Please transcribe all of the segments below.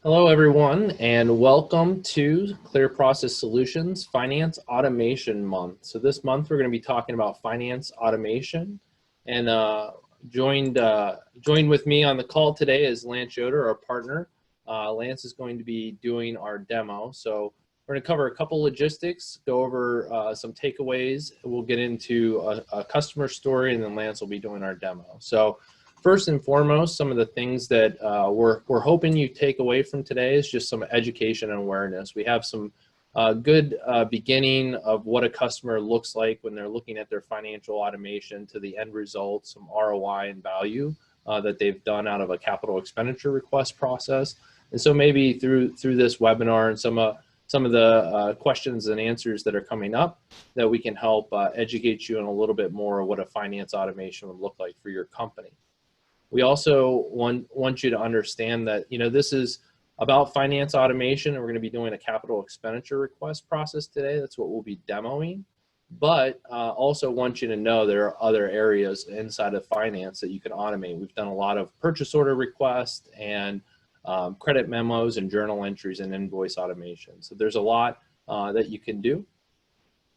Hello, everyone, and welcome to Clear Process Solutions Finance Automation Month. So this month we're going to be talking about finance automation, and joined with me on the call today is Lance Yoder, our partner. Lance is going to be doing our demo. So we're going to cover a couple logistics, go over some takeaways. We'll get into a customer story, and then Lance will be doing our demo. So first and foremost, some of the things that we're hoping you take away from today is just some education and awareness. We have some good beginning of what a customer looks like when they're looking at their financial automation to the end result, some ROI and value that they've done out of a capital expenditure request process. And so maybe through this webinar and some of the questions and answers that are coming up, that we can help educate you on a little bit more of what a finance automation would look like for your company. We also want you to understand that, this is about finance automation, and we're going to be doing a capital expenditure request process today. That's what we'll be demoing. But also want you to know there are other areas inside of finance that you can automate. We've done a lot of purchase order requests and credit memos and journal entries and invoice automation. So there's a lot that you can do.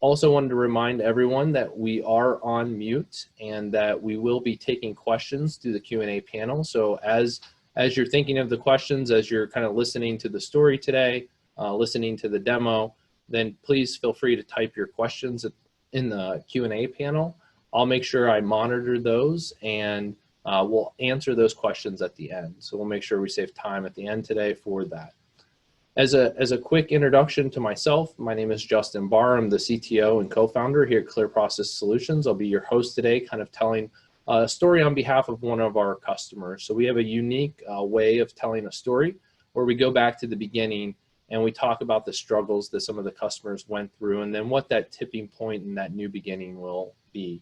Also wanted to remind everyone that we are on mute and that we will be taking questions through the Q&A panel. So as you're thinking of the questions, as you're kind of listening to the story today, listening to the demo, then please feel free to type your questions in the Q&A panel. I'll make sure I monitor those, and we'll answer those questions at the end. So we'll make sure we save time at the end today for that. As a quick introduction to myself, my name is Justin Barr. I'm the CTO and co-founder here at Clear Process Solutions. I'll be your host today, kind of telling a story on behalf of one of our customers. So we have a unique way of telling a story where we go back to the beginning and we talk about the struggles that some of the customers went through, and then what that tipping point and that new beginning will be.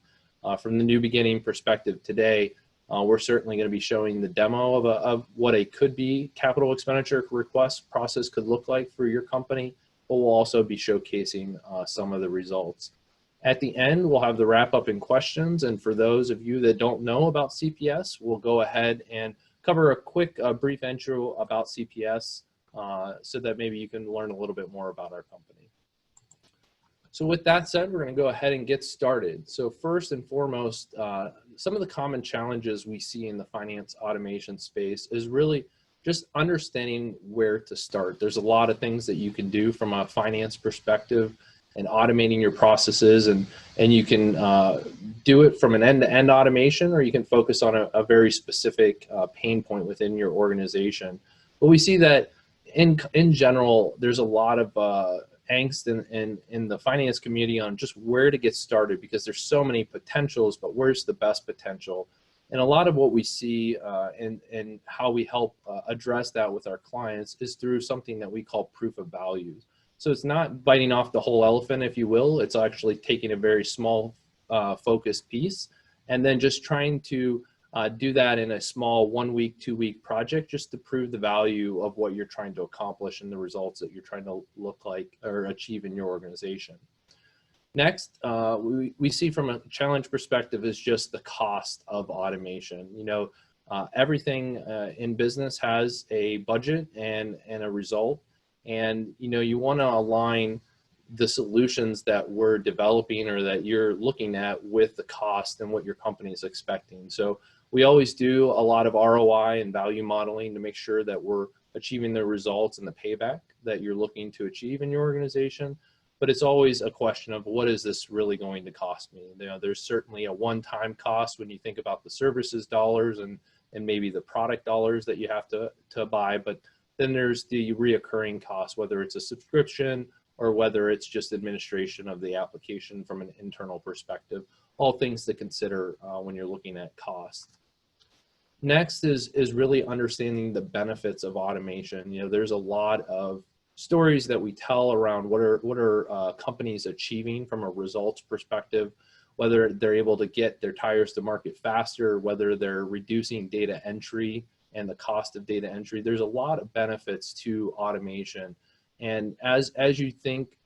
From the new beginning perspective today, we're certainly going to be showing the demo of what a could-be capital expenditure request process could look like for your company, but we'll also be showcasing some of the results. At the end, we'll have the wrap-up and questions, and for those of you that don't know about CPS, we'll go ahead and cover a quick brief intro about CPS so that maybe you can learn a little bit more about our company. So with that said, we're going to go ahead and get started. So first and foremost, some of the common challenges we see in the finance automation space is really just understanding where to start. There's a lot of things that you can do from a finance perspective and automating your processes, and you can do it from an end-to-end automation, or you can focus on a very specific pain point within your organization. But we see that in general, there's a lot of angst in the finance community on just where to get started, because there's so many potentials, but where's the best potential? And a lot of what we see and how we help address that with our clients is through something that we call proof of value. So it's not biting off the whole elephant, if you will. It's actually taking a very small focused piece and then just trying to do that in a small 1 week, 2 week project, just to prove the value of what you're trying to accomplish and the results that you're trying to look like or achieve in your organization. Next, we see from a challenge perspective is just the cost of automation. Everything in business has a budget and a result, and you want to align the solutions that we're developing or that you're looking at with the cost and what your company is expecting. So we always do a lot of ROI and value modeling to make sure that we're achieving the results and the payback that you're looking to achieve in your organization. But it's always a question of, what is this really going to cost me? There's certainly a one-time cost when you think about the services dollars and maybe the product dollars that you have to buy. But then there's the reoccurring cost, whether it's a subscription or whether it's just administration of the application from an internal perspective. All things to consider when you're looking at cost. Next is really understanding the benefits of automation. There's a lot of stories that we tell around what are companies achieving from a results perspective, whether they're able to get their tires to market faster, whether they're reducing data entry and the cost of data entry. There's a lot of benefits to automation. And as you think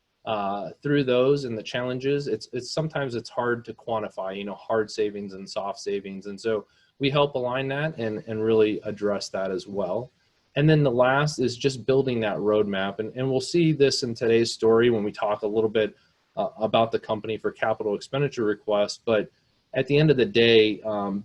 through those and the challenges, sometimes it's hard to quantify, hard savings and soft savings. And so we help align that and really address that as well. And then the last is just building that roadmap. And we'll see this in today's story when we talk a little bit about the company for capital expenditure requests. But at the end of the day,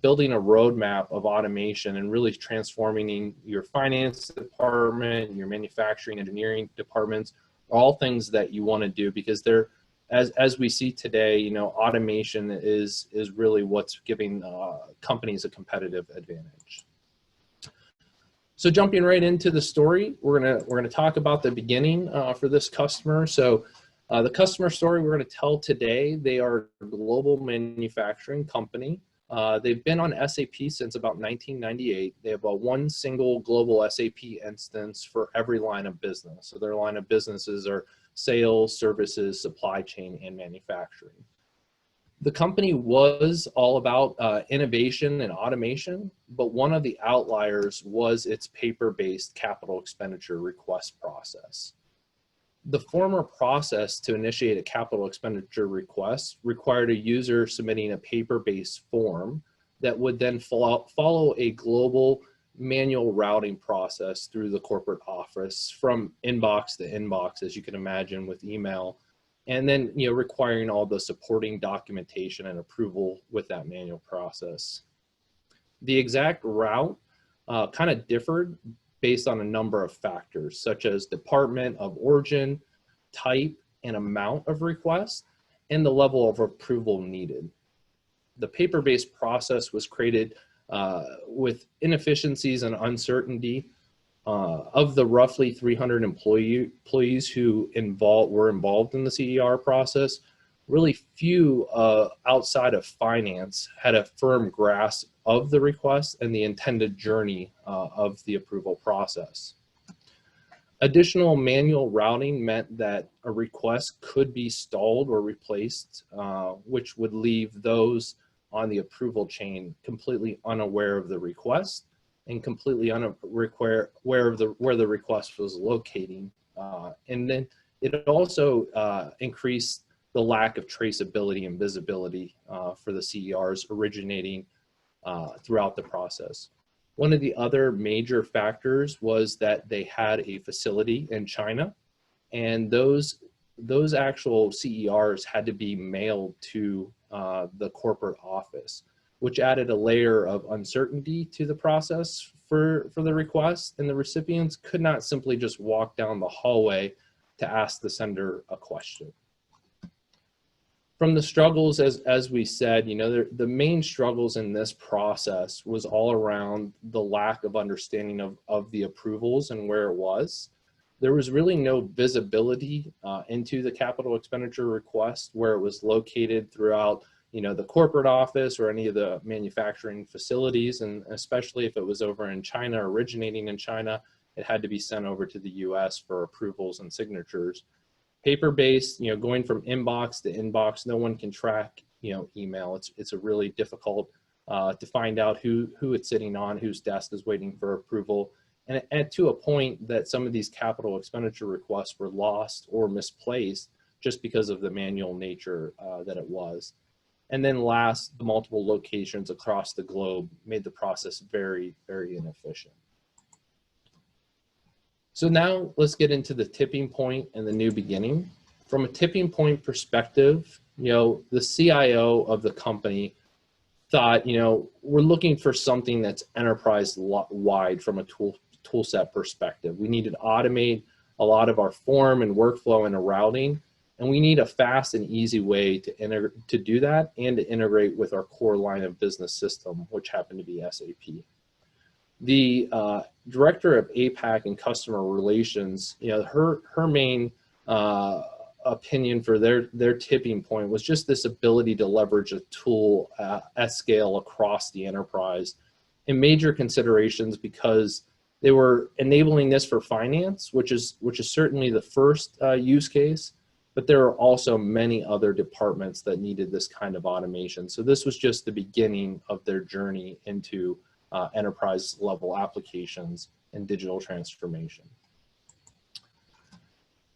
building a roadmap of automation and really transforming your finance department, your manufacturing, engineering departments, are all things that you want to do, because they're, as we see today, you know, automation is really what's giving companies a competitive advantage. So jumping right into the story, we're gonna talk about the beginning for this customer. So the customer story we're gonna tell today, they are a global manufacturing company. They've been on SAP since about 1998. They have one single global SAP instance for every line of business. So their line of businesses are sales, services, supply chain, and manufacturing. The company was all about innovation and automation, but one of the outliers was its paper-based capital expenditure request process. The former process to initiate a capital expenditure request required a user submitting a paper-based form that would then follow a global manual routing process through the corporate office from inbox to inbox, as you can imagine, with email, and then, you know, requiring all the supporting documentation and approval with that manual process. The exact route kind of differed based on a number of factors, such as department of origin, type, and amount of request, and the level of approval needed. The paper-based process was created with inefficiencies and uncertainty. Of the roughly 300 employees who were involved in the CER process, really few outside of finance had a firm grasp of the request and the intended journey of the approval process. Additional manual routing meant that a request could be stalled or replaced, which would leave those on the approval chain completely unaware of the request and completely unaware of where the request was locating. And then it also increased the lack of traceability and visibility for the CERs originating throughout the process. One of the other major factors was that they had a facility in China, and those actual CERs had to be mailed to the corporate office, which added a layer of uncertainty to the process for the request, and the recipients could not simply just walk down the hallway to ask the sender a question. From the struggles, as we said, you know, the main struggles in this process was all around the lack of understanding of the approvals and where it was. There was really no visibility into the capital expenditure request, where it was located throughout, you know, the corporate office or any of the manufacturing facilities, and especially if it was over in China, originating in China, it had to be sent over to the US for approvals and signatures. Paper-based, you know, going from inbox to inbox, no one can track, you know, email. It's a really difficult to find out who it's sitting on, whose desk is waiting for approval. And to a point that some of these capital expenditure requests were lost or misplaced just because of the manual nature that it was. And then last, the multiple locations across the globe made the process very, very inefficient. So now let's get into the tipping point and the new beginning. From a tipping point perspective, you know, the CIO of the company thought, you know, we're looking for something that's enterprise-wide from a tool set perspective. We need to automate a lot of our form and workflow and routing, and we need a fast and easy way to do that and to integrate with our core line of business system, which happened to be SAP. The director of APAC and customer relations, you know, her main opinion for their tipping point was just this ability to leverage a tool at scale across the enterprise. And major considerations, because they were enabling this for finance, which is certainly the first use case, but there are also many other departments that needed this kind of automation. So this was just the beginning of their journey into enterprise level applications and digital transformation.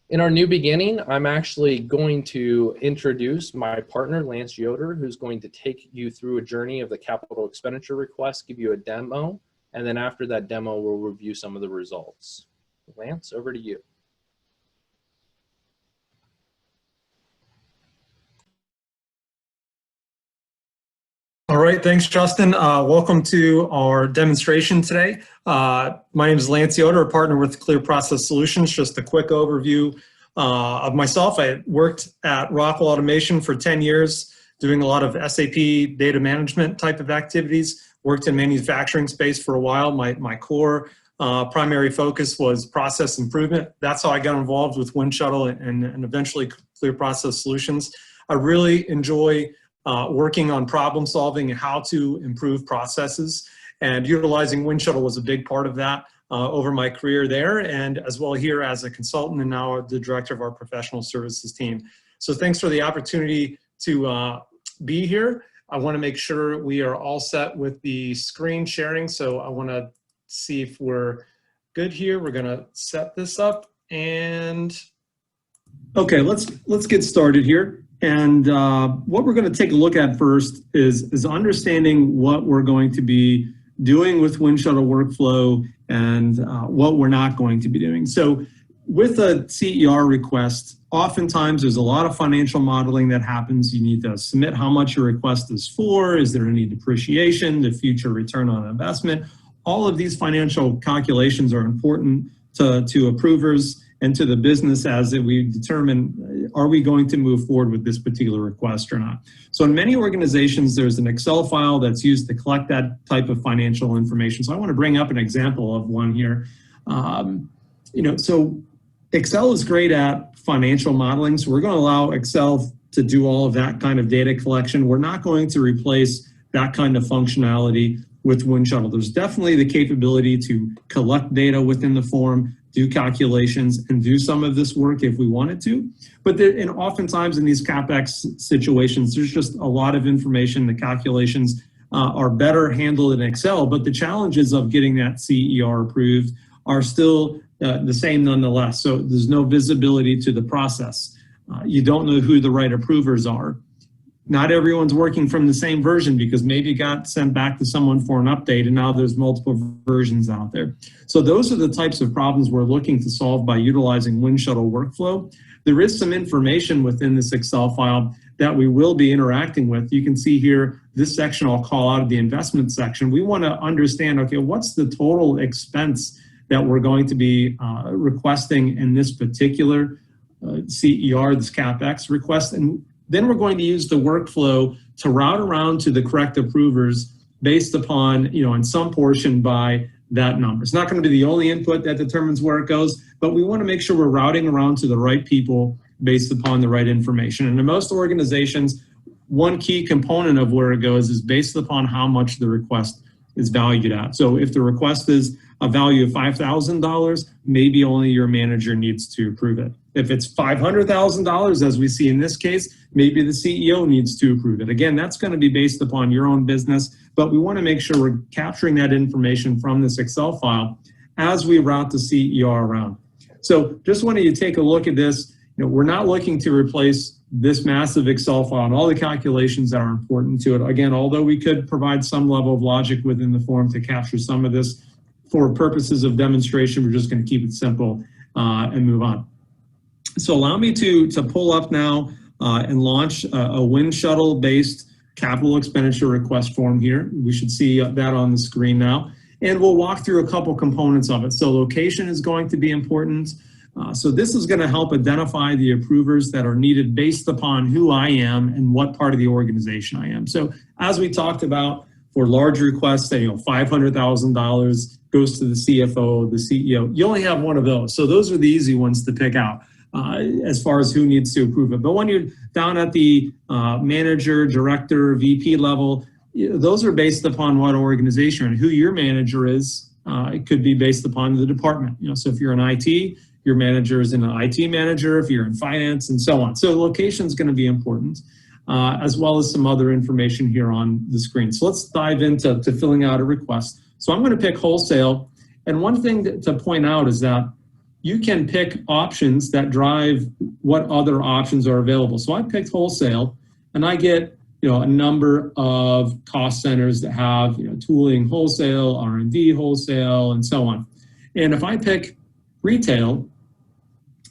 In our new beginning, I'm actually going to introduce my partner, Lance Yoder, who's going to take you through a journey of the capital expenditure request, give you a demo, And then after that demo, we'll review some of the results. Lance, over to you. All right, thanks, Justin. Welcome to our demonstration today. My name is Lance Yoder, a partner with Clear Process Solutions. Just a quick overview of myself. I worked at Rockwell Automation for 10 years, doing a lot of SAP data management type of activities. Worked in manufacturing space for a while. My core primary focus was process improvement. That's how I got involved with Winshuttle and eventually Clear Process Solutions. I really enjoy working on problem solving and how to improve processes, and utilizing Winshuttle was a big part of that over my career there, and as well here as a consultant and now the director of our professional services team. So thanks for the opportunity to be here. I want to make sure we are all set with the screen sharing, so I want to see if we're good here. We're going to set this up, and okay, let's get started here. And what we're going to take a look at first is understanding what we're going to be doing with Winshuttle workflow and what we're not going to be doing. So with a CER request, oftentimes there's a lot of financial modeling that happens. You need to submit how much your request is for. Is there any depreciation, the future return on investment? All of these financial calculations are important to approvers and to the business as we determine, are we going to move forward with this particular request or not? So in many organizations, there's an Excel file that's used to collect that type of financial information. So I want to bring up an example of one here. So Excel is great at financial modeling. So we're going to allow Excel to do all of that kind of data collection. We're not going to replace that kind of functionality with Winshuttle. There's definitely the capability to collect data within the form, do calculations, and do some of this work if we wanted to. But and oftentimes in these CapEx situations, there's just a lot of information. The calculations are better handled in Excel, but the challenges of getting that CER approved are still the same nonetheless. So there's no visibility to the process. You don't know who the right approvers are. Not everyone's working from the same version because maybe it got sent back to someone for an update and now there's multiple versions out there. So those are the types of problems we're looking to solve by utilizing Winshuttle workflow. There is some information within this Excel file that we will be interacting with. You can see here, this section I'll call out the investment section. We want to understand, okay, what's the total expense that we're going to be requesting in this particular CER, this CapEx request, and then we're going to use the workflow to route around to the correct approvers based upon, in some portion by that number. It's not going to be the only input that determines where it goes, but we want to make sure we're routing around to the right people based upon the right information. And in most organizations, one key component of where it goes is based upon how much the request is valued at. So if the request is a value of $5,000, maybe only your manager needs to approve it. If it's $500,000, as we see in this case, maybe the CEO needs to approve it. Again, that's going to be based upon your own business, but we want to make sure we're capturing that information from this Excel file as we route the CER around. So just wanted you to take a look at this. We're not looking to replace this massive Excel file and all the calculations that are important to it. Again, although we could provide some level of logic within the form to capture some of this, for purposes of demonstration, we're just going to keep it simple and move on. So allow me to pull up now and launch a Winshuttle-based capital expenditure request form here. We should see that on the screen now. And we'll walk through a couple components of it. So location is going to be important. So this is going to help identify the approvers that are needed based upon who I am and what part of the organization I am. So as we talked about, for large requests, say, $500,000 goes to the CFO, the CEO. You only have one of those. So those are the easy ones to pick out as far as who needs to approve it. But when you're down at the manager, director, VP level, those are based upon what organization and who your manager is. It could be based upon the department. So if you're in IT, your manager is an IT manager. If you're in finance, and so on. So location is going to be important. As well as some other information here on the screen. So let's dive into filling out a request. So I'm going to pick wholesale. And one thing to point out is that you can pick options that drive what other options are available. So I picked wholesale and I get a number of cost centers that have, tooling wholesale, R&D wholesale, and so on. And if I pick retail,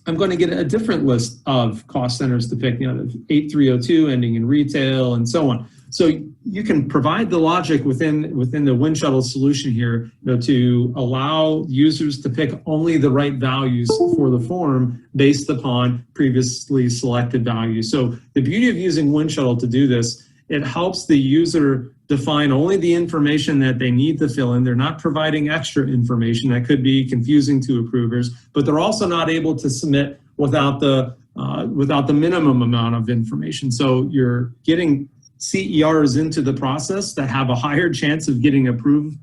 I'm going to get a different list of cost centers to pick, 8302 ending in retail and so on. So you can provide the logic within the Winshuttle solution here, to allow users to pick only the right values for the form based upon previously selected values. So the beauty of using Winshuttle to do this, it helps the user define only the information that they need to fill in. They're not providing extra information that could be confusing to approvers, but they're also not able to submit without the minimum amount of information. So you're getting CERs into the process that have a higher chance of getting approved,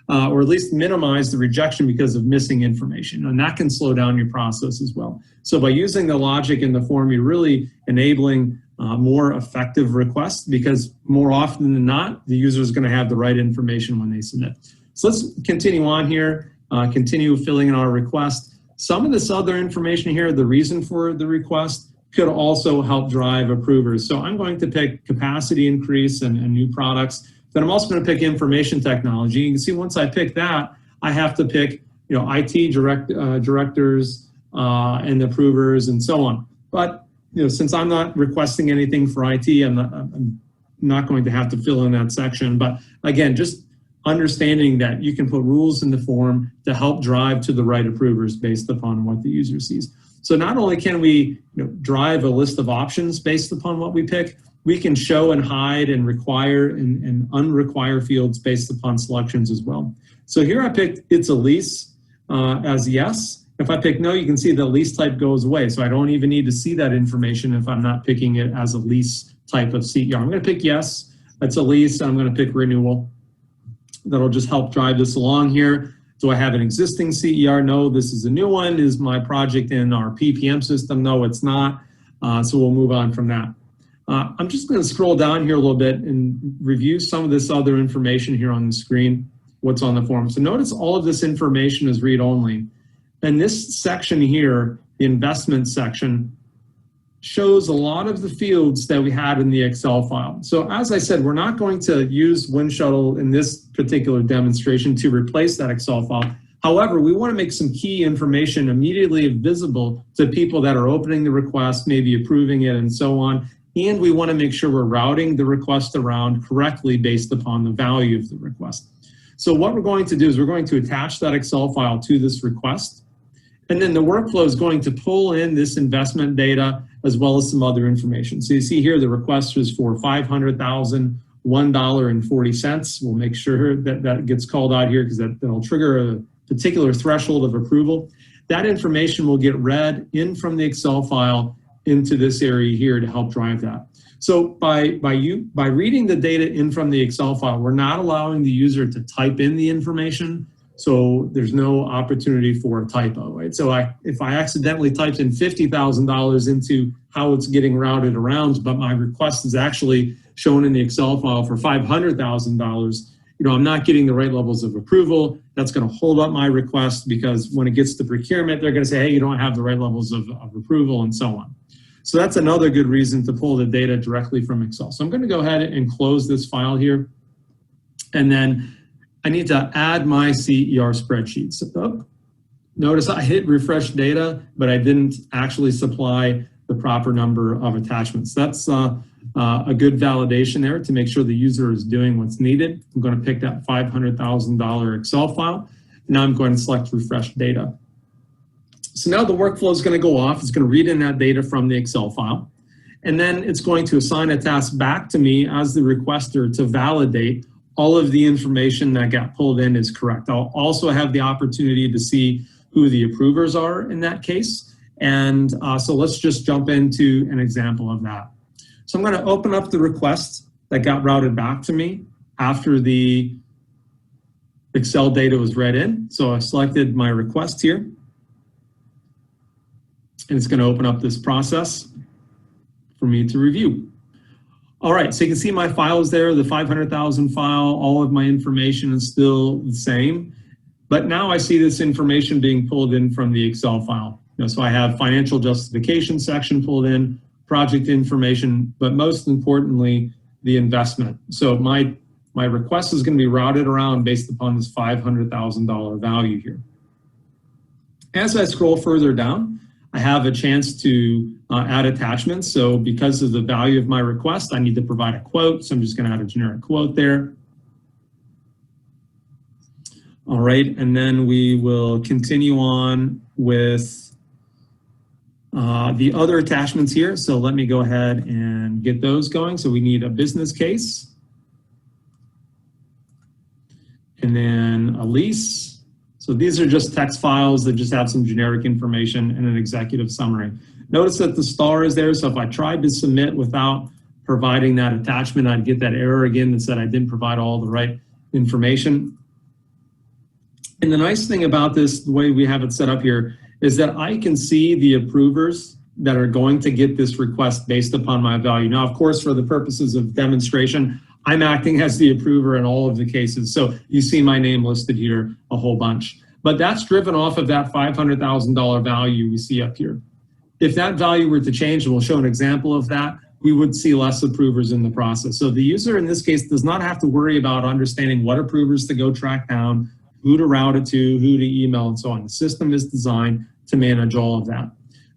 or at least minimize the rejection because of missing information. And that can slow down your process as well. So by using the logic in the form, you're really enabling more effective requests, because more often than not, the user is going to have the right information when they submit. So let's continue on here, continue filling in our request. Some of this other information here, the reason for the request, could also help drive approvers. So I'm going to pick capacity increase and new products. Then I'm also going to pick information technology. You can see once I pick that, I have to pick IT directors and approvers and so on. But since I'm not requesting anything for IT, I'm not going to have to fill in that section. But again, just understanding that you can put rules in the form to help drive to the right approvers based upon what the user sees. So not only can we drive a list of options based upon what we pick, we can show and hide and require and unrequire fields based upon selections as well. So here I picked it's a lease as yes. If I pick no, you can see the lease type goes away. So I don't even need to see that information if I'm not picking it as a lease type of CER. I'm going to pick yes, that's a lease. I'm going to pick renewal. That'll just help drive this along here. Do I have an existing CER? No, this is a new one. Is my project in our PPM system? No, it's not. So we'll move on from that. I'm just going to scroll down here a little bit and review some of this other information here on the screen, what's on the form. So notice all of this information is read-only. And this section here, the investment section, shows a lot of the fields that we had in the Excel file. So as I said, we're not going to use Winshuttle in this particular demonstration to replace that Excel file. However, we want to make some key information immediately visible to people that are opening the request, maybe approving it and so on. And we want to make sure we're routing the request around correctly based upon the value of the request. So what we're going to do is we're going to attach that Excel file to this request. And then the workflow is going to pull in this investment data as well as some other information. So you see here the request was for $500,001.40. We'll make sure that that gets called out here because that'll trigger a particular threshold of approval. That information will get read in from the Excel file into this area here to help drive that. So by reading the data in from the Excel file, we're not allowing the user to type in the information. So there's no opportunity for a typo, right? So if I accidentally typed in $50,000 into how it's getting routed around, but my request is actually shown in the Excel file for $500,000, I'm not getting the right levels of approval. That's going to hold up my request because when it gets to procurement, they're going to say, hey, you don't have the right levels of approval and so on. So that's another good reason to pull the data directly from Excel. So I'm going to go ahead and close this file here. And then I need to add my CER spreadsheets. Oh, notice I hit refresh data, but I didn't actually supply the proper number of attachments. That's a good validation there to make sure the user is doing what's needed. I'm going to pick that $500,000 Excel file. Now I'm going to select refresh data. So now the workflow is going to go off. It's going to read in that data from the Excel file. And then it's going to assign a task back to me as the requester to validate all of the information that got pulled in is correct. I'll also have the opportunity to see who the approvers are in that case. And so let's just jump into an example of that. So I'm going to open up the request that got routed back to me after the Excel data was read in. So I selected my request here. And it's going to open up this process for me to review. All right, so you can see my file is there, the 500,000 file, all of my information is still the same. But now I see this information being pulled in from the Excel file. So I have financial justification section pulled in, project information, but most importantly, the investment. So my request is going to be routed around based upon this $500,000 value here. As I scroll further down, I have a chance to add attachments. So because of the value of my request, I need to provide a quote. So I'm just going to add a generic quote there. All right, and then we will continue on with the other attachments here. So let me go ahead and get those going. So we need a business case, and then a lease. So these are just text files that just have some generic information and an executive summary. Notice that the star is there, so if I tried to submit without providing that attachment, I'd get that error again that said I didn't provide all the right information. And the nice thing about this, the way we have it set up here, is that I can see the approvers that are going to get this request based upon my value. Now, of course, for the purposes of demonstration, I'm acting as the approver in all of the cases. So you see my name listed here a whole bunch. But that's driven off of that $500,000 value we see up here. If that value were to change, and we'll show an example of that, we would see less approvers in the process. So the user in this case does not have to worry about understanding what approvers to go track down, who to route it to, who to email, and so on. The system is designed to manage all of that.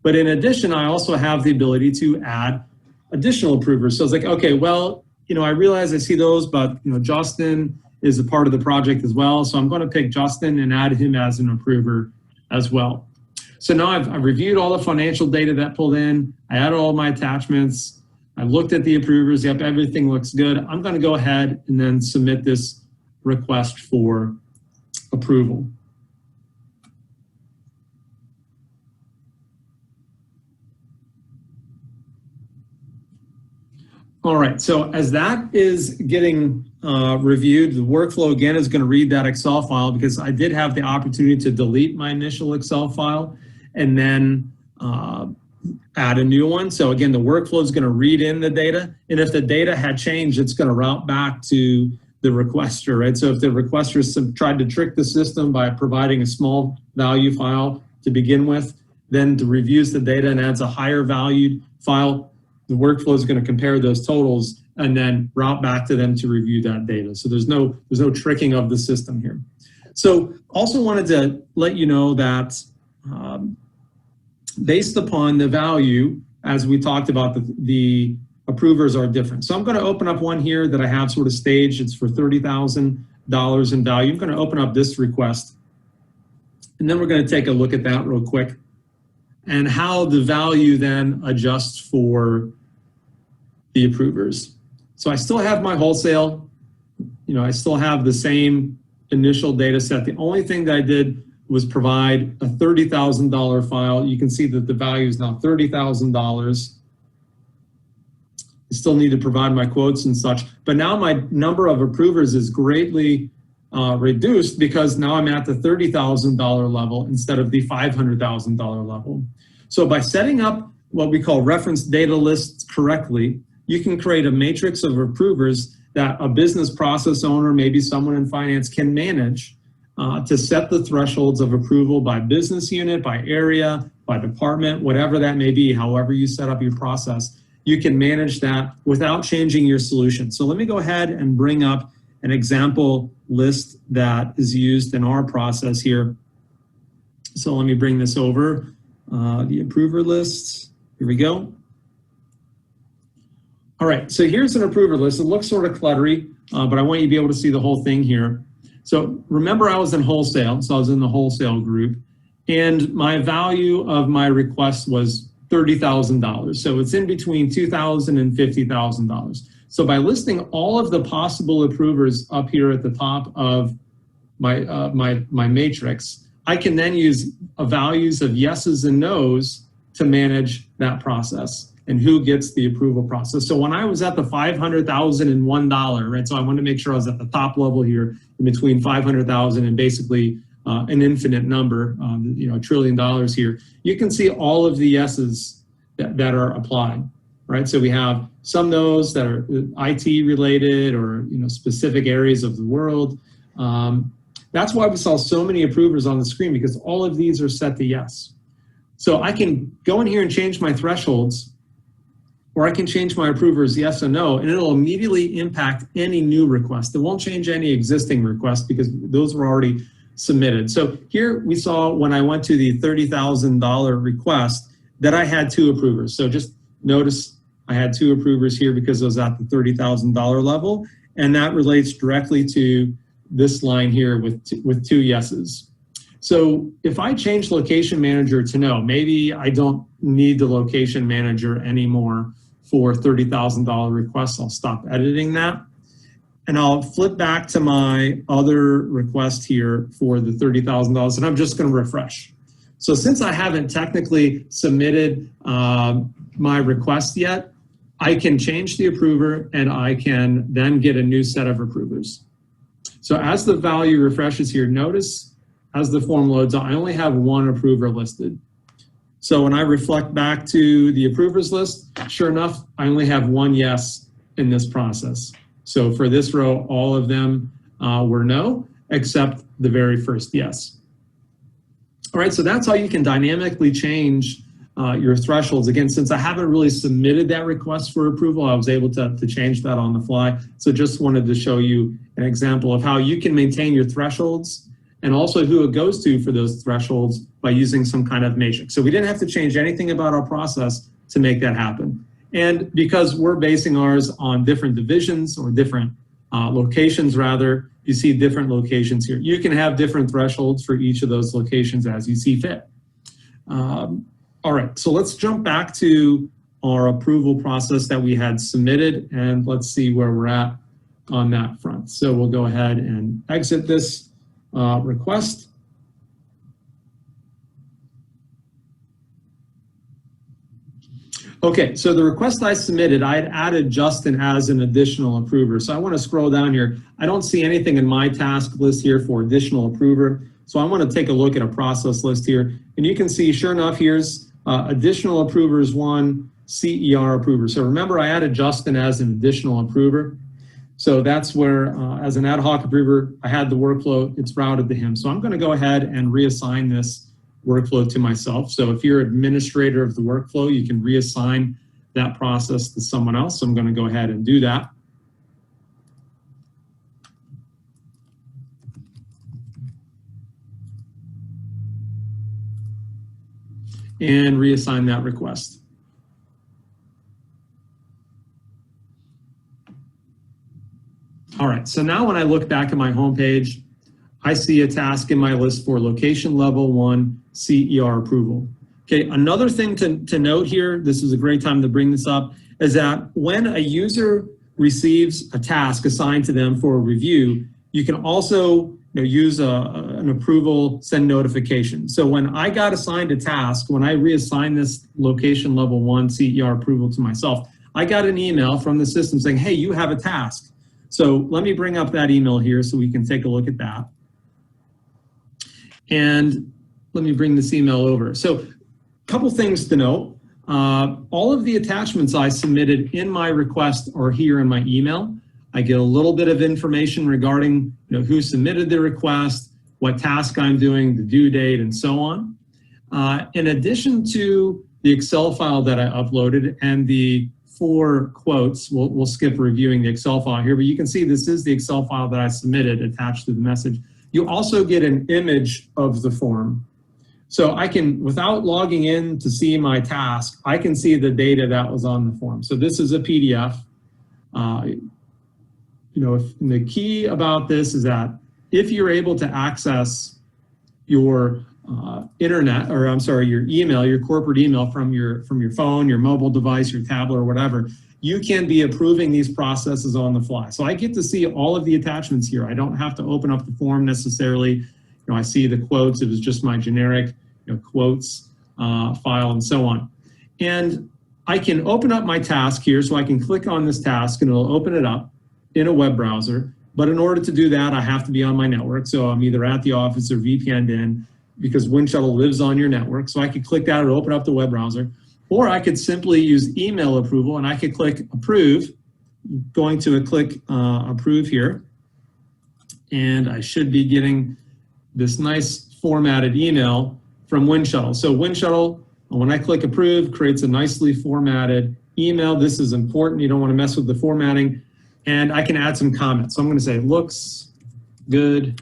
But in addition, I also have the ability to add additional approvers. So it's like, okay, well, I realize I see those, but Justin is a part of the project as well. So I'm going to pick Justin and add him as an approver as well. So now I've reviewed all the financial data that pulled in. I added all my attachments. I looked at the approvers. Yep, everything looks good. I'm going to go ahead and then submit this request for approval. All right, so as that is getting reviewed, the workflow again is going to read that Excel file because I did have the opportunity to delete my initial Excel file and then add a new one. So again, the workflow is going to read in the data, and if the data had changed, it's going to route back to the requester, right? So if the requester tried to trick the system by providing a small value file to begin with, then reviews the data and adds a higher valued file, the workflow is going to compare those totals and then route back to them to review that data. So there's no tricking of the system here. So also wanted to let you know that based upon the value, as we talked about, the approvers are different. So I'm going to open up one here that I have sort of staged. It's for $30,000 in value. I'm going to open up this request, and then we're going to take a look at that real quick and how the value then adjusts for the approvers. So I still have my wholesale, I still have the same initial data set. The only thing that I did was provide a $30,000 file. You can see that the value is now $30,000. I still need to provide my quotes and such, but now my number of approvers is greatly reduced because now I'm at the $30,000 level instead of the $500,000 level. So by setting up what we call reference data lists correctly, you can create a matrix of approvers that a business process owner, maybe someone in finance, can manage to set the thresholds of approval by business unit, by area, by department, whatever that may be, however you set up your process. You can manage that without changing your solution. So let me go ahead and bring up an example list that is used in our process here. So let me bring this over, the approver list. Here we go. All right, so here's an approver list. It looks sort of cluttery, but I want you to be able to see the whole thing here. So remember, I was in wholesale, so I was in the wholesale group, and my value of my request was $30,000. So it's in between $2,000 and $50,000. So by listing all of the possible approvers up here at the top of my matrix, I can then use values of yeses and nos to manage that process and who gets the approval process. So when I was at the $500,001, right? So I want to make sure I was at the top level here in between 500,000 and basically an infinite number, $1 trillion here. You can see all of the yeses that are applied, right? So we have some no's that are IT related or specific areas of the world. That's why we saw so many approvers on the screen, because all of these are set to yes. So I can go in here and change my thresholds or I can change my approvers yes or no, and it'll immediately impact any new request. It won't change any existing requests because those were already submitted. So here we saw when I went to the $30,000 request that I had 2 approvers. So just notice I had 2 approvers here because it was at the $30,000 level, and that relates directly to this line here with 2 yeses. So if I change location manager to no, maybe I don't need the location manager anymore for $30,000 requests, I'll stop editing that. And I'll flip back to my other request here for the $30,000, and I'm just going to refresh. So since I haven't technically submitted my request yet, I can change the approver and I can then get a new set of approvers. So as the value refreshes here, notice as the form loads, I only have 1 approver listed. So when I reflect back to the approvers list, sure enough, I only have 1 yes in this process. So for this row, all of them were no, except the very first yes. All right, so that's how you can dynamically change your thresholds. Again, since I haven't really submitted that request for approval, I was able to change that on the fly. So just wanted to show you an example of how you can maintain your thresholds and also who it goes to for those thresholds by using some kind of matrix. So we didn't have to change anything about our process to make that happen. And because we're basing ours on different divisions or different locations rather, you see different locations here. You can have different thresholds for each of those locations as you see fit. All right, so let's jump back to our approval process that we had submitted, and let's see where we're at on that front. So we'll go ahead and exit this request. Okay, so the request I submitted, I had added Justin as an additional approver. So I want to scroll down here. I don't see anything in my task list here for additional approver. So I want to take a look at a process list here. And you can see, sure enough, here's additional approvers 1, CER approver. So remember, I added Justin as an additional approver. So that's where, as an ad hoc approver, I had the workflow, it's routed to him. So I'm going to go ahead and reassign this workflow to myself. So if you're administrator of the workflow, you can reassign that process to someone else. So I'm going to go ahead and do that. And reassign that request. All right, so now when I look back at my homepage, I see a task in my list for location level 1 CER approval. Okay, another thing to note here, this is a great time to bring this up, is that when a user receives a task assigned to them for a review, you can also use an approval send notification. So when I got assigned a task, when I reassigned this location level 1 CER approval to myself, I got an email from the system saying, hey, you have a task. So let me bring up that email here so we can take a look at that. And let me bring this email over. So a couple things to note. All of the attachments I submitted in my request are here in my email. I get a little bit of information regarding who submitted the request, what task I'm doing, the due date, and so on. In addition to the Excel file that I uploaded and the 4 quotes, we'll skip reviewing the Excel file here, but you can see this is the Excel file that I submitted attached to the message. You also get an image of the form. So I can, without logging in to see my task, I can see the data that was on the form. So this is a PDF. The key about this is that if you're able to access your internet, or I'm sorry, your email, your corporate email from your phone, your mobile device, your tablet, or whatever, you can be approving these processes on the fly. So I get to see all of the attachments here. I don't have to open up the form necessarily. I see the quotes. It was just my generic quotes file and so on. And I can open up my task here, so I can click on this task and it'll open it up in a web browser. But in order to do that, I have to be on my network. So I'm either at the office or VPN'd in, because Winshuttle lives on your network. So I could click that or open up the web browser. Or I could simply use email approval and I could click approve, going to click approve here. And I should be getting this nice formatted email from Winshuttle. So Winshuttle And when I click approve, creates a nicely formatted email. This is important. You don't want to mess with the formatting. And I can add some comments. So I'm going to say, looks good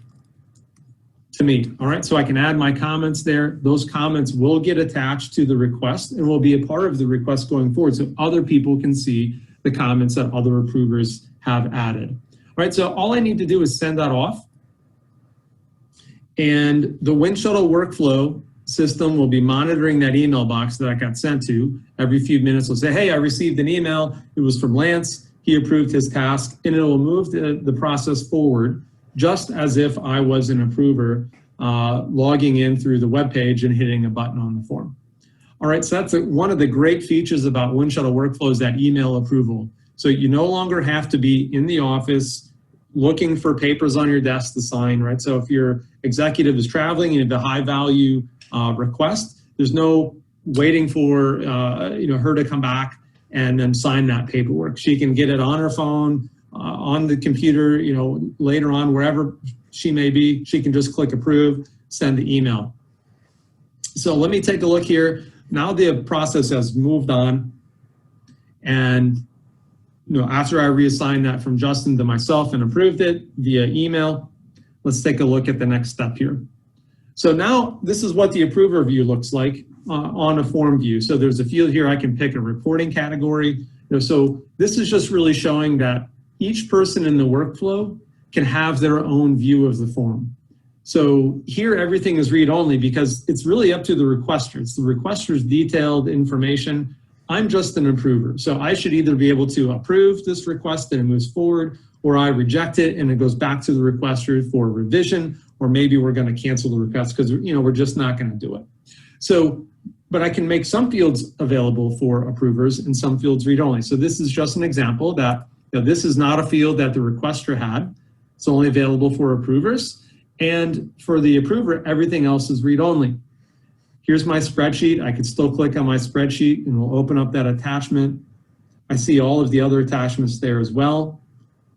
to me. All right, so I can add my comments there. Those comments will get attached to the request and will be a part of the request going forward so other people can see the comments that other approvers have added. All right, so all I need to do is send that off. And the Winshuttle workflow system will be monitoring that email box that I got sent to. Every few minutes will say, hey, I received an email. It was from Lance. He approved his task, and it will move the process forward just as if I was an approver logging in through the web page and hitting a button on the form. All right, so that's one of the great features about Winshuttle Workflow is that email approval. So you no longer have to be in the office looking for papers on your desk to sign, right? So if your executive is traveling and you have a high value request, there's no waiting for her to come back and then sign that paperwork. She can get it on her phone, on the computer, later on, wherever she may be, she can just click approve, send the email. So let me take a look here. Now the process has moved on, and after I reassigned that from Justin to myself and approved it via email, let's take a look at the next step here. So now this is what the approver view looks like on a form view. So there's a field here I can pick a reporting category. So this is just really showing that each person in the workflow can have their own view of the form. So here everything is read-only because it's really up to the requester. It's the requester's detailed information. I'm just an approver. So I should either be able to approve this request and it moves forward, or I reject it and it goes back to the requester for revision, or maybe we're going to cancel the request because we're just not going to do it. So, but I can make some fields available for approvers and some fields read-only. So this is just an example that this is not a field that the requester had. It's only available for approvers. And for the approver, everything else is read-only. Here's my spreadsheet. I can still click on my spreadsheet and we'll open up that attachment. I see all of the other attachments there as well.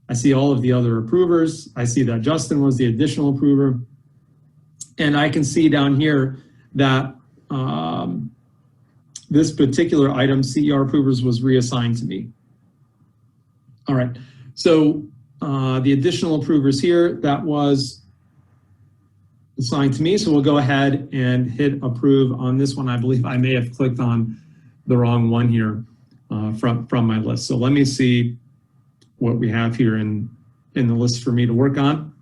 I see all of the other approvers. I see that Justin was the additional approver. And I can see down here that this particular item, CER approvers, was reassigned to me. All right, so the additional approvers here, that was assigned to me. So we'll go ahead and hit approve on this one. I believe I may have clicked on the wrong one here from my list. So let me see what we have here in the list for me to work on.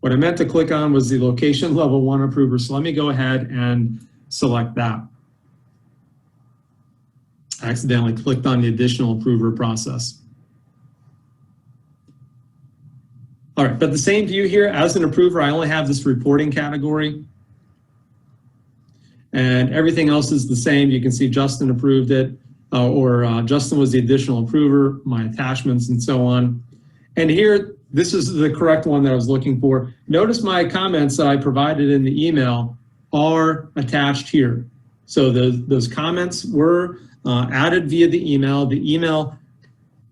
What I meant to click on was the location level 1 approver. So let me go ahead and select that. I accidentally clicked on the additional approver process. All right, but the same view here, as an approver, I only have this reporting category. And everything else is the same. You can see Justin approved it, or Justin was the additional approver, my attachments and so on. And here, this is the correct one that I was looking for. Notice my comments that I provided in the email are attached here. So those comments were added via the email. The email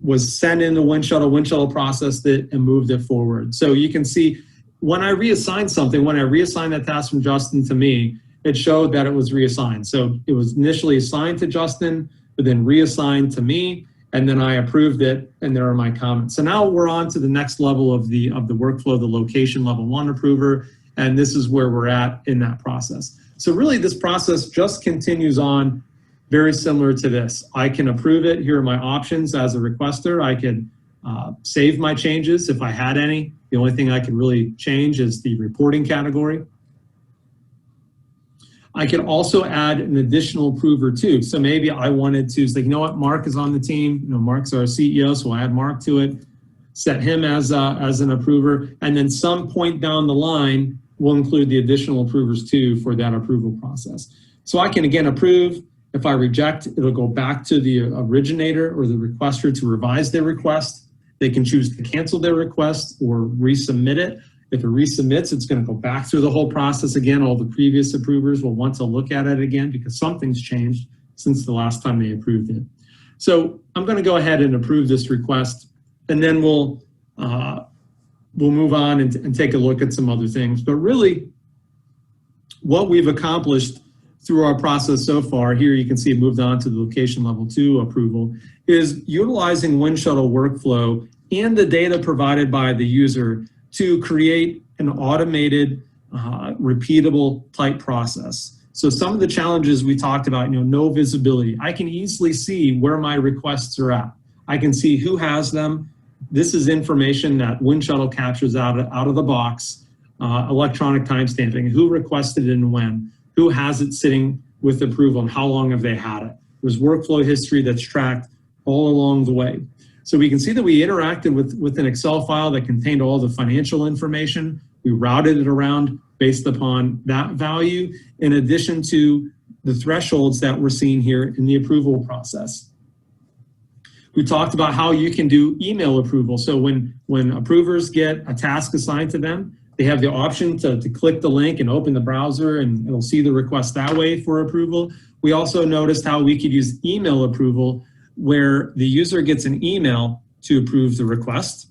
was sent in the Winshuttle processed it and moved it forward. So you can see when I reassigned something, when I reassigned that task from Justin to me, it showed that it was reassigned. So it was initially assigned to Justin, but then reassigned to me, and then I approved it, and there are my comments. So now we're on to the next level of the workflow, the location level 1 approver, and this is where we're at in that process. So really this process just continues on very similar to this. I can approve it. Here are my options as a requester. I can save my changes if I had any. The only thing I can really change is the reporting category. I can also add an additional approver too. So maybe I wanted to say, Mark is on the team. Mark's our CEO, so I add Mark to it, set him as an approver, and then some point down the line, we'll include the additional approvers too for that approval process. So I can again approve. If I reject, it'll go back to the originator or the requester to revise their request. They can choose to cancel their request or resubmit it. If it resubmits, it's going to go back through the whole process again. All the previous approvers will want to look at it again because something's changed since the last time they approved it. So I'm going to go ahead and approve this request, and then we'll move on and take a look at some other things. But really, what we've accomplished through our process so far, here you can see it moved on to the location level 2 approval, is utilizing Winshuttle workflow and the data provided by the user to create an automated, repeatable type process. So some of the challenges we talked about, no visibility. I can easily see where my requests are at. I can see who has them. This is information that Winshuttle captures out of the box, electronic timestamping, who requested it and when, who has it sitting with approval and how long have they had it. There's workflow history that's tracked all along the way. So we can see that we interacted with an Excel file that contained all the financial information. We routed it around based upon that value, in addition to the thresholds that we're seeing here in the approval process. We talked about how you can do email approval. So when approvers get a task assigned to them, they have the option to click the link and open the browser, and it'll see the request that way for approval. We also noticed how we could use email approval, where the user gets an email to approve the request,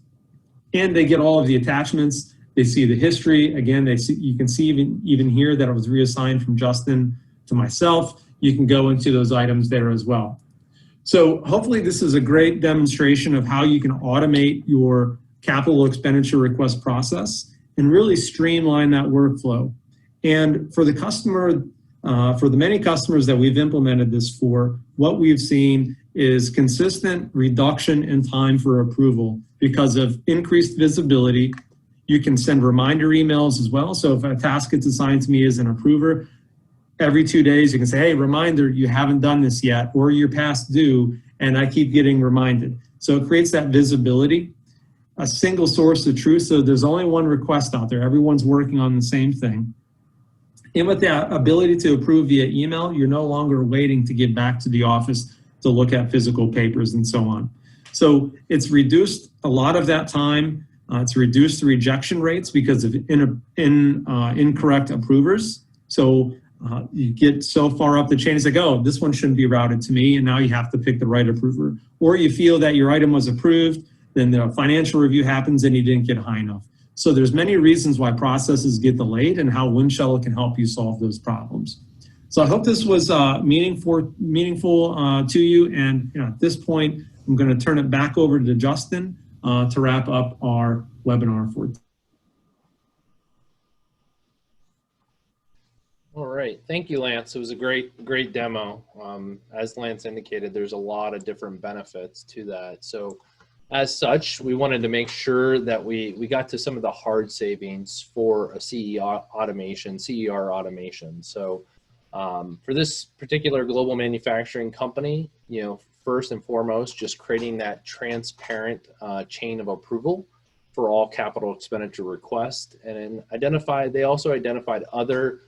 and they get all of the attachments. They see the history. Again, you can see even here that it was reassigned from Justin to myself. You can go into those items there as well. So hopefully this is a great demonstration of how you can automate your capital expenditure request process and really streamline that workflow. And for the customer, for the many customers that we've implemented this for, what we've seen is consistent reduction in time for approval because of increased visibility. You can send reminder emails as well. So if a task gets assigned to me as an approver, every 2 days you can say, hey, reminder, you haven't done this yet, or you're past due, and I keep getting reminded. So it creates that visibility, a single source of truth. So there's only one request out there. Everyone's working on the same thing. And with that ability to approve via email, you're no longer waiting to get back to the office to look at physical papers and so on. So it's reduced a lot of that time. It's reduced the rejection rates because of incorrect approvers. So you get so far up the chain, it's like, oh, this one shouldn't be routed to me, and now you have to pick the right approver. Or you feel that your item was approved, then the financial review happens and you didn't get high enough. So there's many reasons why processes get delayed and how Winshuttle can help you solve those problems. So I hope this was meaningful to you. And at this point, I'm going to turn it back over to Justin to wrap up our webinar for today. All right, thank you, Lance. It was a great demo. As Lance indicated, there's a lot of different benefits to that. So as such, we wanted to make sure that we got to some of the hard savings for a CER automation. So for this particular global manufacturing company, first and foremost, just creating that transparent chain of approval for all capital expenditure requests, and they also identified other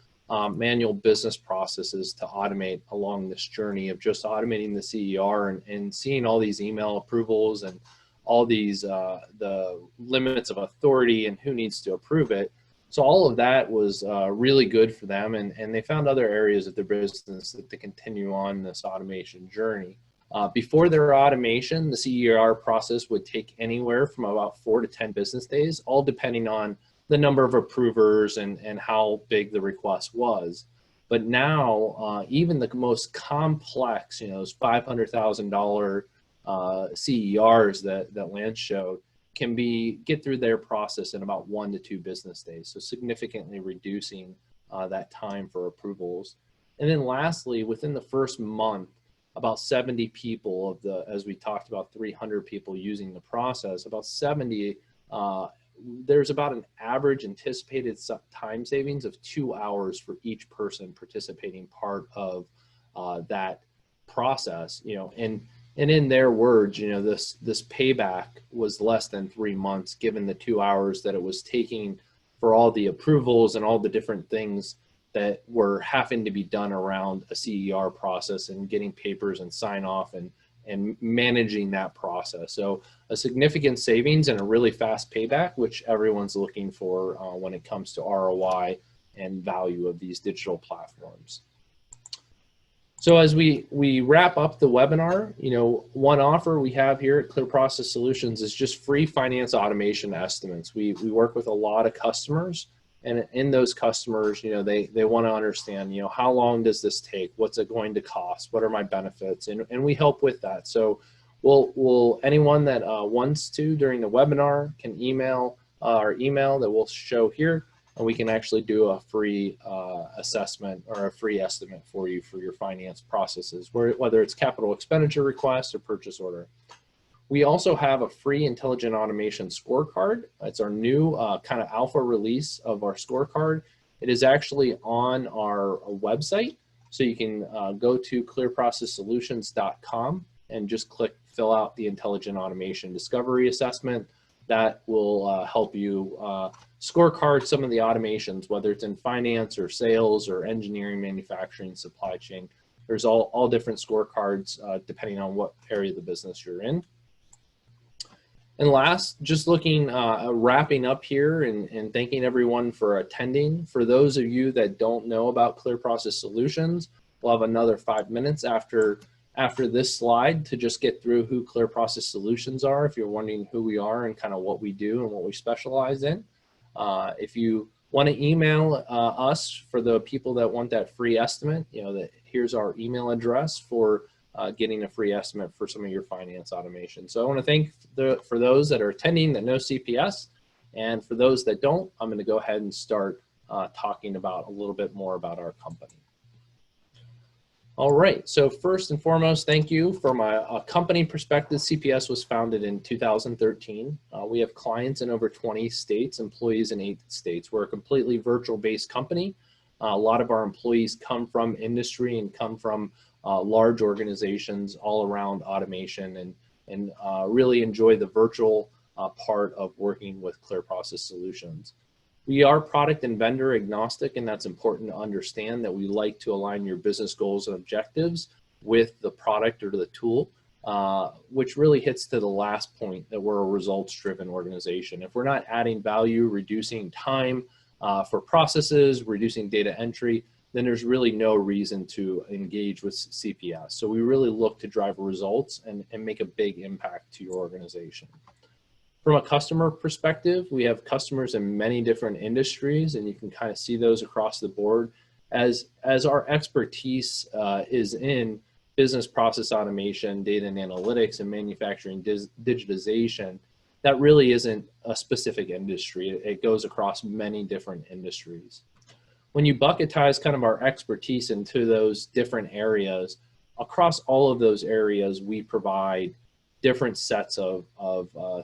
manual business processes to automate along this journey of just automating the CER and seeing all these email approvals and all these the limits of authority and who needs to approve it. So all of that was really good for them, and they found other areas of their business that to continue on this automation journey. Before their automation, the CER process would take anywhere from about 4 to 10 business days, all depending on the number of approvers and how big the request was. But now, even the most complex, those $500,000 CERs that Lance showed can get through their process in about 1 to 2 business days. So significantly reducing that time for approvals. And then lastly, within the first month, about 70 people as we talked about 300 people using the process, about 70, there's about an average anticipated time savings of 2 hours for each person participating part of that process, and in their words, this payback was less than 3 months, given the 2 hours that it was taking for all the approvals and all the different things that were having to be done around a CER process and getting papers and sign off and managing that process. So a significant savings and a really fast payback, which everyone's looking for when it comes to ROI and value of these digital platforms. So as we wrap up the webinar, one offer we have here at Clear Process Solutions is just free finance automation estimates. We work with a lot of customers, And in those customers, they want to understand, how long does this take? What's it going to cost? What are my benefits? And we help with that. So we'll anyone that wants to during the webinar can email our email that we'll show here, and we can actually do a free assessment or a free estimate for you for your finance processes, whether it's capital expenditure request or purchase order. We also have a free intelligent automation scorecard. It's our new kind of alpha release of our scorecard. It is actually on our website. So you can go to clearprocesssolutions.com and just click fill out the intelligent automation discovery assessment. That will help you scorecard some of the automations, whether it's in finance or sales or engineering, manufacturing, supply chain. There's all different scorecards depending on what area of the business you're in. And last, just looking, wrapping up here and thanking everyone for attending. For those of you that don't know about Clear Process Solutions, we'll have another 5 minutes after this slide to just get through who Clear Process Solutions are, if you're wondering who we are and kind of what we do and what we specialize in. If you want to email us, for the people that want that free estimate, here's our email address for getting a free estimate for some of your finance automation. So I want to thank for those that are attending that know CPS, and for those that don't, I'm going to go ahead and start talking about a little bit more about our company. All right, so first and foremost, thank you. From a company perspective, CPS was founded in 2013. We have clients in over 20 states, employees in 8 states. We're a completely virtual-based company. A lot of our employees come from industry and come from large organizations all around automation, and really enjoy the virtual part of working with Clear Process Solutions. We are product and vendor agnostic, and that's important to understand, that we like to align your business goals and objectives with the product or the tool, which really hits to the last point, that we're a results-driven organization. If we're not adding value, reducing time for processes, reducing data entry, then there's really no reason to engage with CPS. So we really look to drive results and make a big impact to your organization. From a customer perspective, we have customers in many different industries, and you can kind of see those across the board. As our expertise is in business process automation, data and analytics, and manufacturing digitization, that really isn't a specific industry. It goes across many different industries. When you bucketize kind of our expertise into those different areas, across all of those areas, we provide different sets of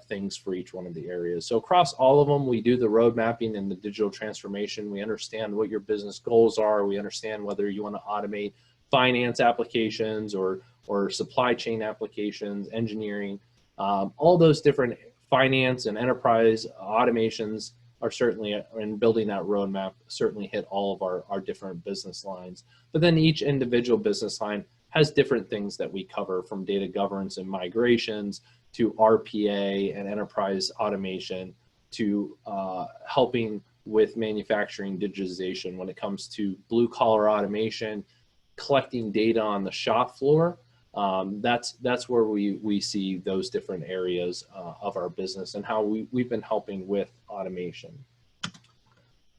things for each one of the areas. So across all of them, we do the road mapping and the digital transformation. We understand what your business goals are. We understand whether you want to automate finance applications or supply chain applications, engineering. All those different finance and enterprise automations are certainly, in building that roadmap, certainly hit all of our different business lines. But then each individual business line has different things that we cover, from data governance and migrations to RPA and enterprise automation to helping with manufacturing digitization when it comes to blue collar automation, collecting data on the shop floor. That's where we see those different areas of our business and how we've been helping with automation.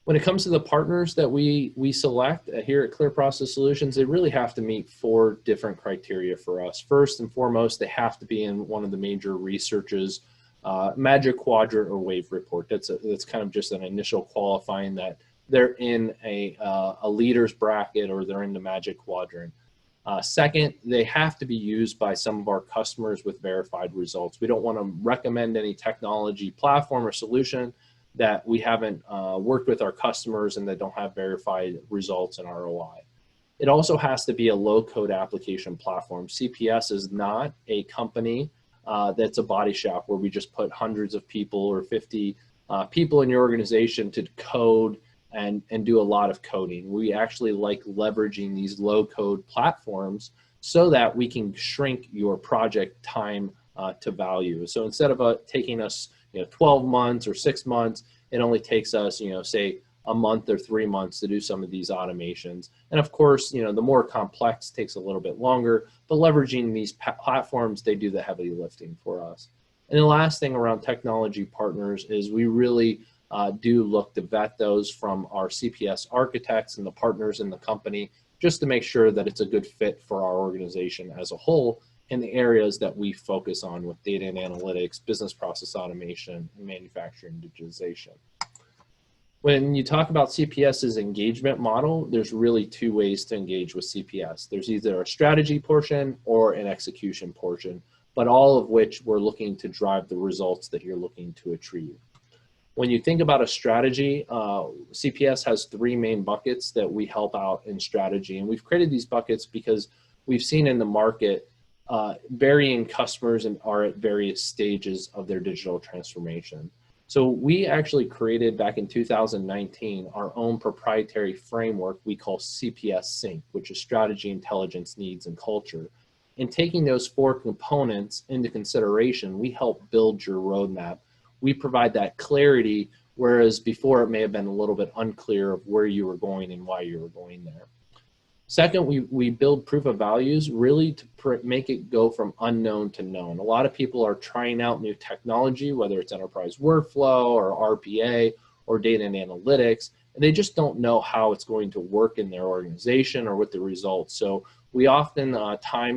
When it comes to the partners that we select here at Clear Process Solutions, they really have to meet 4 different criteria for us. First and foremost, they have to be in one of the major researchers, Magic Quadrant or Wave Report. That's kind of just an initial qualifying that they're in a leader's bracket or they're in the Magic Quadrant. Second, they have to be used by some of our customers with verified results. We don't want to recommend any technology platform or solution that we haven't worked with our customers and that don't have verified results and ROI. It also has to be a low-code application platform. CPS is not a company that's a body shop where we just put hundreds of people or 50 people in your organization to code and do a lot of coding. We actually like leveraging these low-code platforms so that we can shrink your project time to value. So instead of taking us 12 months or 6 months, it only takes us, say a month or 3 months to do some of these automations. And of course, the more complex takes a little bit longer, but leveraging these platforms, they do the heavy lifting for us. And the last thing around technology partners is we really do look to vet those from our CPS architects and the partners in the company, just to make sure that it's a good fit for our organization as a whole in the areas that we focus on with data and analytics, business process automation, and manufacturing digitization. When you talk about CPS's engagement model, there's really two ways to engage with CPS. There's either a strategy portion or an execution portion, but all of which we're looking to drive the results that you're looking to achieve. When you think about a strategy, CPS has three main buckets that we help out in strategy. And we've created these buckets because we've seen in the market varying customers and are at various stages of their digital transformation. So we actually created back in 2019 our own proprietary framework we call CPS Sync, which is strategy, intelligence, needs, and culture. In taking those four components into consideration, we help build your roadmap. We provide that clarity, whereas before it may have been a little bit unclear of where you were going and why you were going there. Second, we build proof of values really to make it go from unknown to known. A lot of people are trying out new technology, whether it's enterprise workflow or RPA or data and analytics, and they just don't know how it's going to work in their organization or with the results. So we often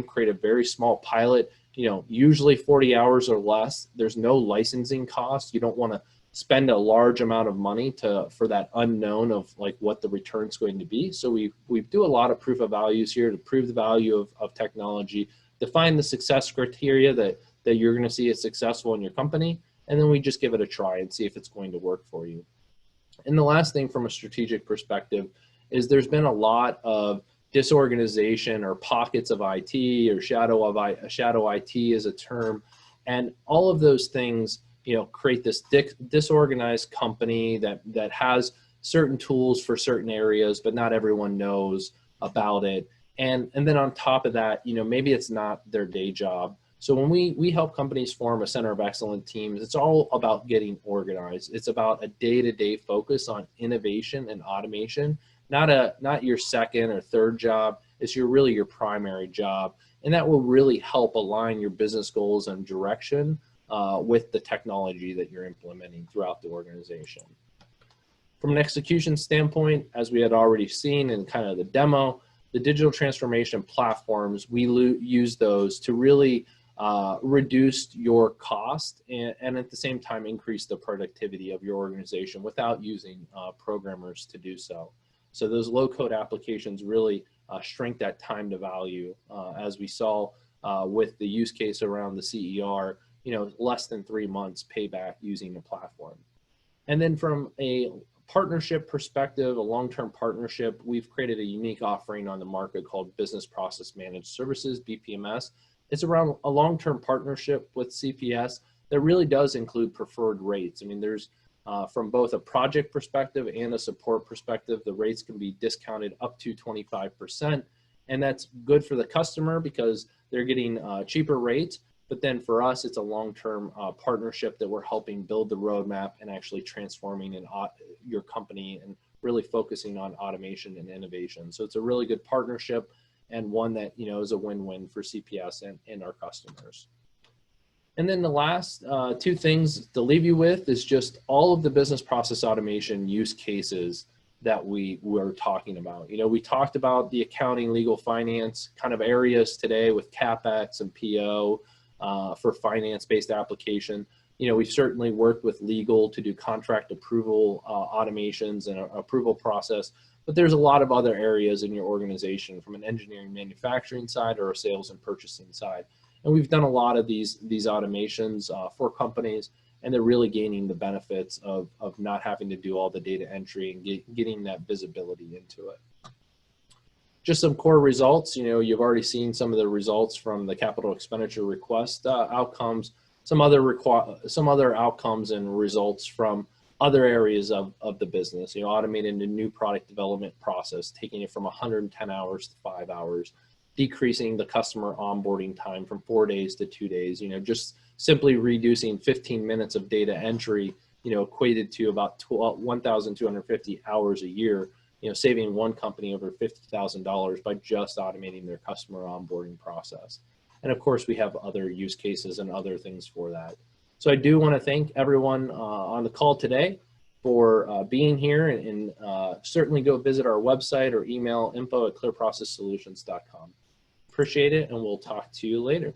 create a very small pilot, usually 40 hours or less. There's no licensing cost. You don't want to spend a large amount of money for that unknown of like what the return's going to be. So we do a lot of proof of values here to prove the value of technology, define the success criteria that you're going to see as successful in your company, and then we just give it a try and see if it's going to work for you. And the last thing from a strategic perspective is there's been a lot of disorganization or pockets of IT or shadow IT is a term, and all of those things create this disorganized company that has certain tools for certain areas, but not everyone knows about it. And then on top of that, maybe it's not their day job. So when we help companies form a center of excellence teams, it's all about getting organized. It's about a day-to-day focus on innovation and automation, not your second or third job. It's really your primary job. And that will really help align your business goals and direction with the technology that you're implementing throughout the organization. From an execution standpoint, as we had already seen in kind of the demo, the digital transformation platforms, we use those to really reduce your cost and at the same time increase the productivity of your organization without using programmers to do so. So those low-code applications really shrink that time to value, as we saw with the use case around the CER, less than 3 months payback using the platform. And then from a partnership perspective, a long-term partnership, we've created a unique offering on the market called Business Process Managed Services, BPMS. It's around a long-term partnership with CPS that really does include preferred rates. I mean, there's from both a project perspective and a support perspective, the rates can be discounted up to 25%. And that's good for the customer because they're getting cheaper rates. But then for us, it's a long-term partnership that we're helping build the roadmap and actually transforming your company and really focusing on automation and innovation. So it's a really good partnership and one that is a win-win for CPS and our customers. And then the last two things to leave you with is just all of the business process automation use cases that we were talking about. We talked about the accounting, legal, finance kind of areas today with CapEx and PO. For finance-based application. We've certainly worked with legal to do contract approval automations and approval process, but there's a lot of other areas in your organization from an engineering manufacturing side or a sales and purchasing side. And we've done a lot of these automations for companies, and they're really gaining the benefits of not having to do all the data entry and getting that visibility into it. Just some core results. You've already seen some of the results from the capital expenditure request outcomes, some other outcomes and results from other areas of the business. Automating the new product development process, taking it from 110 hours to 5 hours, decreasing the customer onboarding time from 4 days to 2 days. Just simply reducing 15 minutes of data entry, equated to about 1,250 hours a year. Saving one company over $50,000 by just automating their customer onboarding process. And of course, we have other use cases and other things for that. So I do want to thank everyone on the call today. for being here, and certainly go visit our website or email info@clearprocesssolutions.com. Appreciate it, and we'll talk to you later.